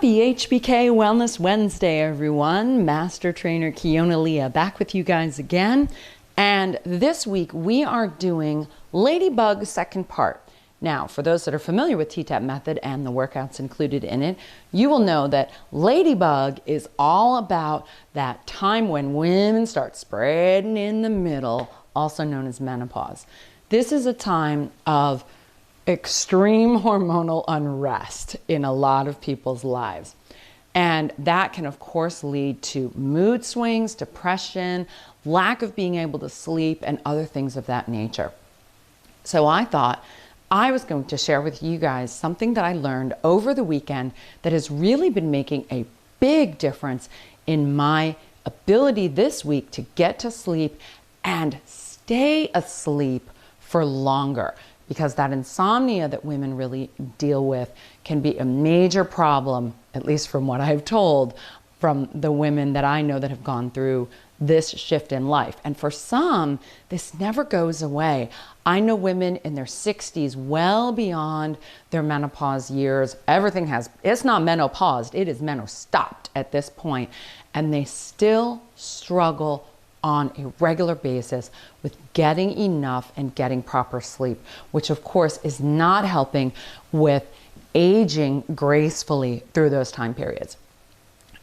Happy HBK Wellness Wednesday, everyone. Master Trainer Kiona Leah back with you guys again. And this week we are doing LadyBug second part. Now, for those that are familiar with T-TAP method and the workouts included in it, you will know that LadyBug is all about that time when women start spreading in the middle, also known as menopause. This is a time of extreme hormonal unrest in a lot of people's lives. And that can, of course, lead to mood swings, depression, lack of being able to sleep, and other things of that nature. So I thought I was going to share with you guys something that I learned over the weekend that has really been making a big difference in my ability this week to get to sleep and stay asleep for longer. Because that insomnia that women really deal with can be a major problem, at least from what I've told from the women that I know that have gone through this shift in life. And for some, this never goes away. I know women in their 60s, well beyond their menopause years. Everything it's not menopaused, it is menostopped at this point. And they still struggle on a regular basis with getting enough and getting proper sleep, which of course is not helping with aging gracefully through those time periods.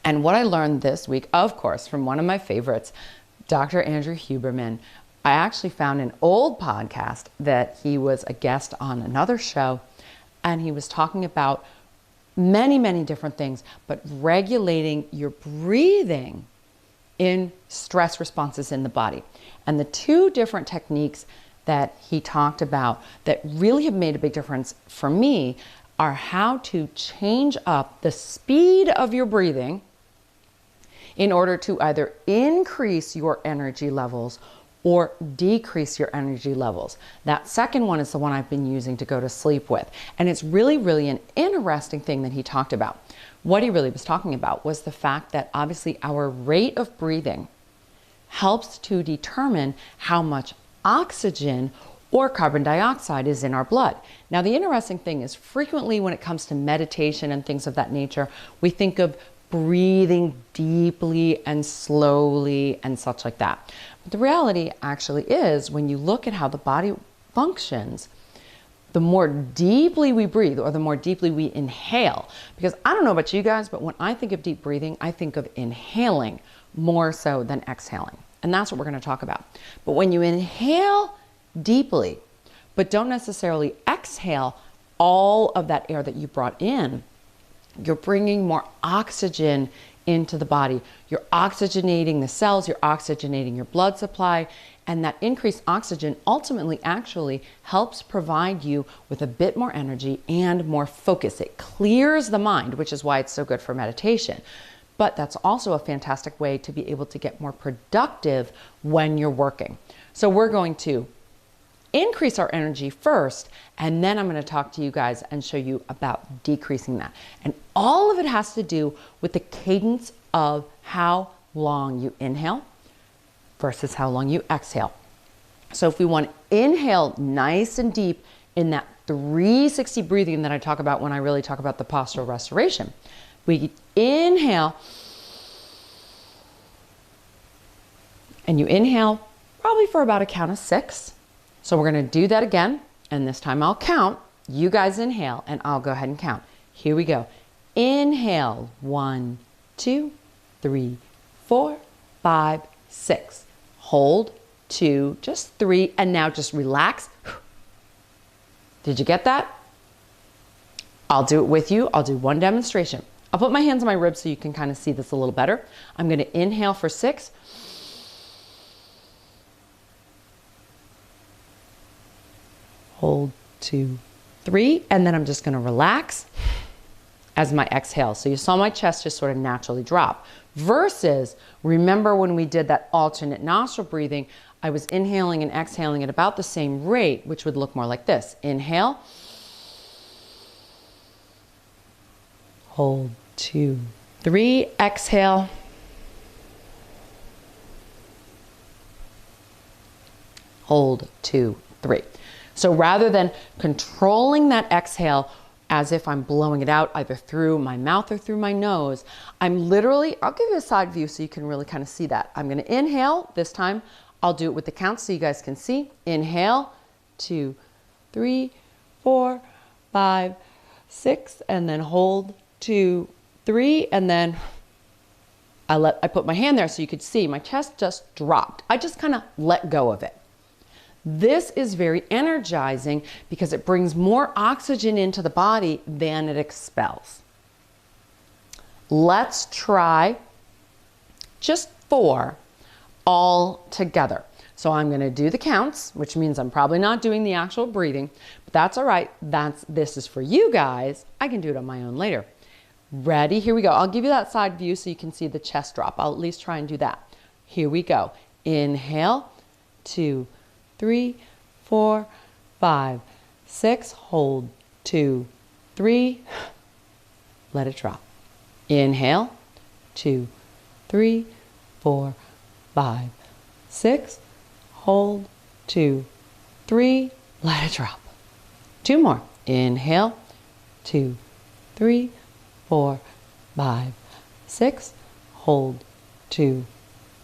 And what I learned this week, of course, from one of my favorites, Dr. Andrew Huberman, I actually found an old podcast that he was a guest on another show, and he was talking about many, many different things, but regulating your breathing in stress responses in the body. And the two different techniques that he talked about that really have made a big difference for me are how to change up the speed of your breathing in order to either increase your energy levels or decrease your energy levels. That second one is the one I've been using to go to sleep with. And it's really, really an interesting thing that he talked about. What he really was talking about was the fact that obviously our rate of breathing helps to determine how much oxygen or carbon dioxide is in our blood. Now, the interesting thing is frequently when it comes to meditation and things of that nature, we think of breathing deeply and slowly and such like that. But the reality actually is when you look at how the body functions, the more deeply we breathe or the more deeply we inhale, because I don't know about you guys, but when I think of deep breathing, I think of inhaling more so than exhaling. And that's what we're going to talk about. But when you inhale deeply, but don't necessarily exhale all of that air that you brought in, you're bringing more oxygen into the body. You're oxygenating the cells, you're oxygenating your blood supply, and that increased oxygen ultimately actually helps provide you with a bit more energy and more focus. It clears the mind, which is why it's so good for meditation. But that's also a fantastic way to be able to get more productive when you're working. So we're going to increase our energy first, and then I'm going to talk to you guys and show you about decreasing that. And all of it has to do with the cadence of how long you inhale versus how long you exhale. So if we want to inhale nice and deep in that 360 breathing that I talk about when I really talk about the postural restoration, we inhale, and you inhale probably for about a count of 6. So we're going to do that again, and this time I'll count. You guys inhale, and I'll go ahead and count. Here we go. Inhale, 1, 2, 3, 4, 5, 6. Hold, 2, just 3, and now just relax. Did you get that? I'll do it with you. I'll do one demonstration. I'll put my hands on my ribs so you can kind of see this a little better. I'm going to inhale for 6. Hold, 2, 3, and then I'm just going to relax as my exhale. So you saw my chest just sort of naturally drop. Versus, remember when we did that alternate nostril breathing, I was inhaling and exhaling at about the same rate, which would look more like this. Inhale. Hold, 2, 3, exhale. Hold, 2, 3. So rather than controlling that exhale as if I'm blowing it out either through my mouth or through my nose. I'm literally, I'll give you a side view so you can really kind of see that. I'm going to inhale. This time I'll do it with the count so you guys can see. Inhale, 2, 3, 4, 5, 6, and then hold, 2, 3, and then I put my hand there so you could see my chest just dropped. I just kind of let go of it. This is very energizing because it brings more oxygen into the body than it expels. Let's try just 4 all together. So I'm going to do the counts, which means I'm probably not doing the actual breathing, but that's all right. This is for you guys. I can do it on my own later. Ready? Here we go. I'll give you that side view so you can see the chest drop. I'll at least try and do that. Here we go. Inhale, 2, 3, 4, 5, 6. Hold, 2, 3. Let it drop. Inhale, 2, 3, 4, 5, 6. Hold, 2, 3. Let it drop. 2 more. Inhale, 2, 3, 4, 5, 6. Hold, 2,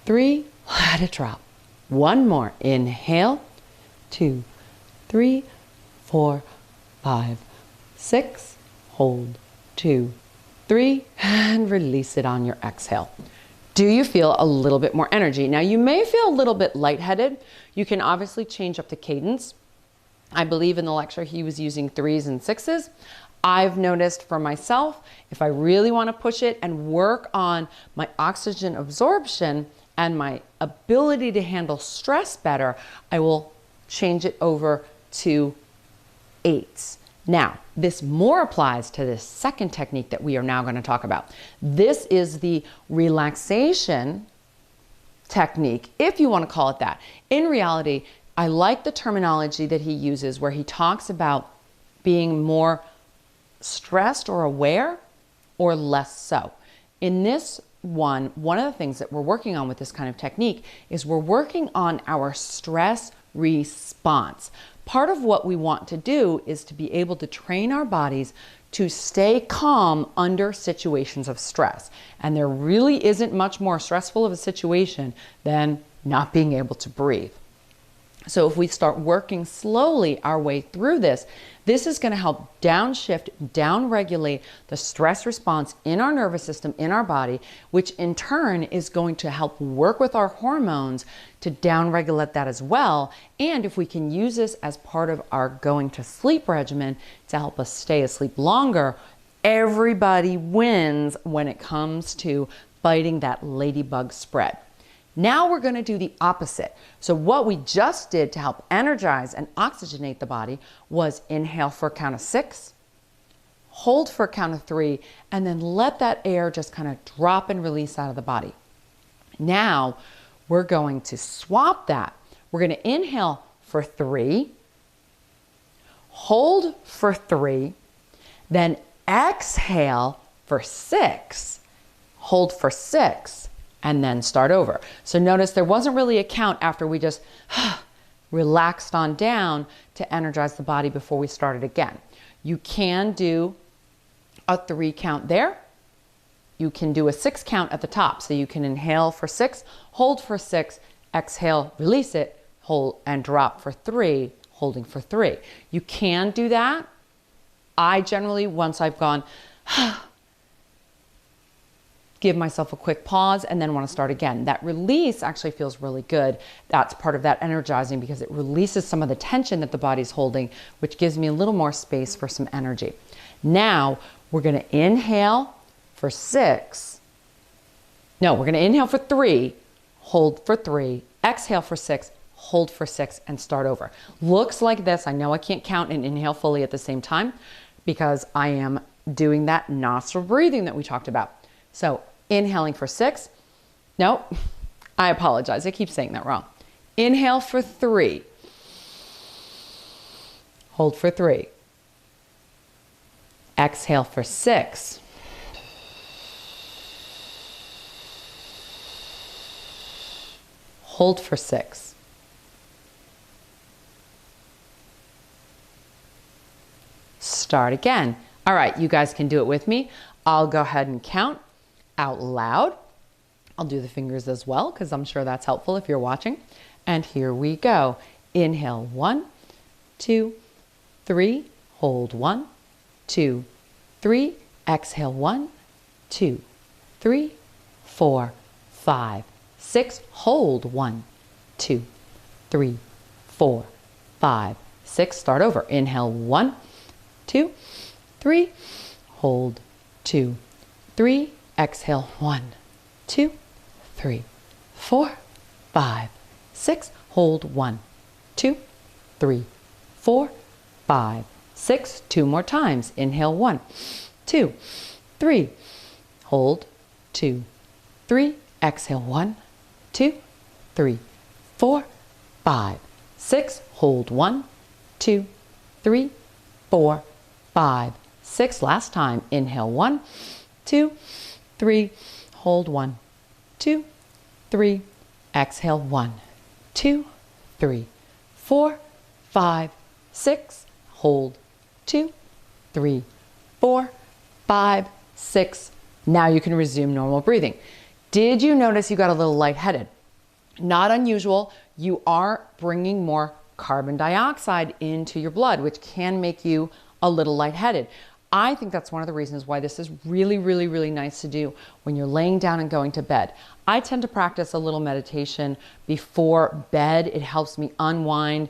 3. Let it drop. 1 more. Inhale, 2, 3, 4, 5, 6. Hold, 2, 3, and release it on your exhale. Do you feel a little bit more energy? Now you may feel a little bit lightheaded. You can obviously change up the cadence. I believe in the lecture he was using 3s and 6s. I've noticed for myself, if I really want to push it and work on my oxygen absorption and my ability to handle stress better, I will change it over to 8s. Now, this more applies to this second technique that we are now going to talk about. This is the relaxation technique, if you want to call it that. In reality, I like the terminology that he uses where he talks about being more stressed or aware or less so. In this one of the things that we're working on with this kind of technique is we're working on our stress response. Part of what we want to do is to be able to train our bodies to stay calm under situations of stress. And there really isn't much more stressful of a situation than not being able to breathe. So if we start working slowly our way through this, this is going to help downshift, downregulate the stress response in our nervous system, in our body, which in turn is going to help work with our hormones to downregulate that as well. And if we can use this as part of our going to sleep regimen to help us stay asleep longer, everybody wins when it comes to fighting that ladybug spread. Now we're going to do the opposite. So what we just did to help energize and oxygenate the body was inhale for a count of 6, hold for a count of 3, and then let that air just kind of drop and release out of the body. Now we're going to swap that. We're going to inhale for 3, hold for 3, then exhale for 6, hold for 6, and then start over. So notice there wasn't really a count after we just relaxed on down to energize the body before we started again. You can do a 3 count there. You can do a 6 count at the top. So you can inhale for 6, hold for 6, exhale, release it, hold and drop for 3, holding for 3. You can do that. I generally, once I've gone, give myself a quick pause and then want to start again. That release actually feels really good. That's part of that energizing because it releases some of the tension that the body's holding, which gives me a little more space for some energy. Now we're going to inhale for 6. No, we're going to inhale for 3, hold for 3, exhale for 6, hold for 6, and start over. Looks like this. I know I can't count and inhale fully at the same time because I am doing that nostril breathing that we talked about. So inhaling for 6. No, I apologize. I keep saying that wrong. Inhale for 3. Hold for 3. Exhale for 6. Hold for 6. Start again. All right, you guys can do it with me. I'll go ahead and count out loud. I'll do the fingers as well because I'm sure that's helpful if you're watching. And here we go. Inhale, 1, 2, 3. Hold, 1, 2, 3. Exhale, 1, 2, 3, 4, 5, 6. Hold, 1, 2, 3, 4, 5, 6. Start over. Inhale, 1, 2, 3. Hold, 2, 3. Exhale, 1, 2, 3, 4, 5, 6. Hold, 1, 2, 3, 4, 5, 6. 2 more times. Inhale, 1, 2, 3. Hold, 2, 3. Exhale, 1, 2, 3, 4, 5, 6. Hold, 1, 2, 3, 4, 5, 6. Last time. Inhale, 1, 2, 3. Hold, 1, 2, 3. Exhale, 1, 2, 3, 4, 5, 6. Hold, 2, 3, 4, 5, 6. Now you can resume normal breathing. Did you notice you got a little lightheaded? Not unusual. You are bringing more carbon dioxide into your blood, which can make you a little lightheaded. I think that's one of the reasons why this is really, really, really nice to do when you're laying down and going to bed. I tend to practice a little meditation before bed. It helps me unwind.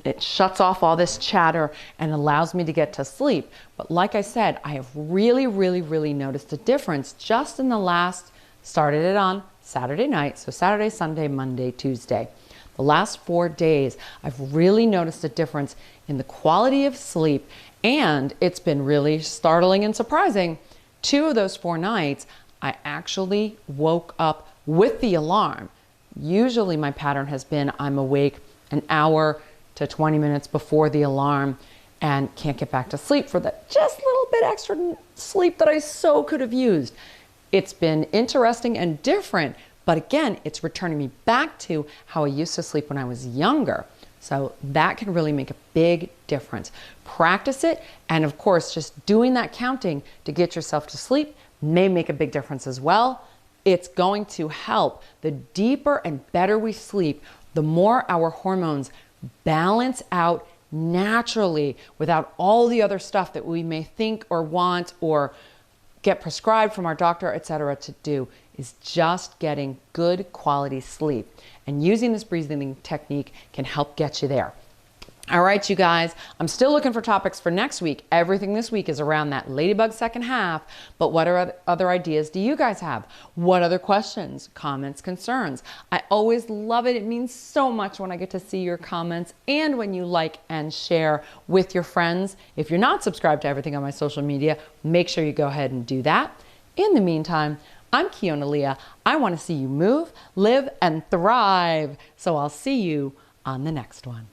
It shuts off all this chatter and allows me to get to sleep. But like I said, I have really, really, really noticed a difference just in the last, started it on Saturday night, so Saturday, Sunday, Monday, Tuesday. The last 4 days, I've really noticed a difference in the quality of sleep, and it's been really startling and surprising. 2 of those 4 nights, I actually woke up with the alarm. Usually my pattern has been I'm awake an hour to 20 minutes before the alarm and can't get back to sleep for that just little bit extra sleep that I so could have used. It's been interesting and different, but again, it's returning me back to how I used to sleep when I was younger. So that can really make a big difference. Practice it, and of course, just doing that counting to get yourself to sleep may make a big difference as well. It's going to help. The deeper and better we sleep, the more our hormones balance out naturally without all the other stuff that we may think or want or get prescribed from our doctor, etc. to do, is just getting good quality sleep. And using this breathing technique can help get you there. All right, you guys, I'm still looking for topics for next week. Everything this week is around that Ladybug second half, but what other ideas do you guys have? What other questions, comments, concerns? I always love it. It means so much when I get to see your comments and when you like and share with your friends. If you're not subscribed to everything on my social media, make sure you go ahead and do that. In the meantime, I'm Kiona Leah. I want to see you move, live, and thrive. So I'll see you on the next one.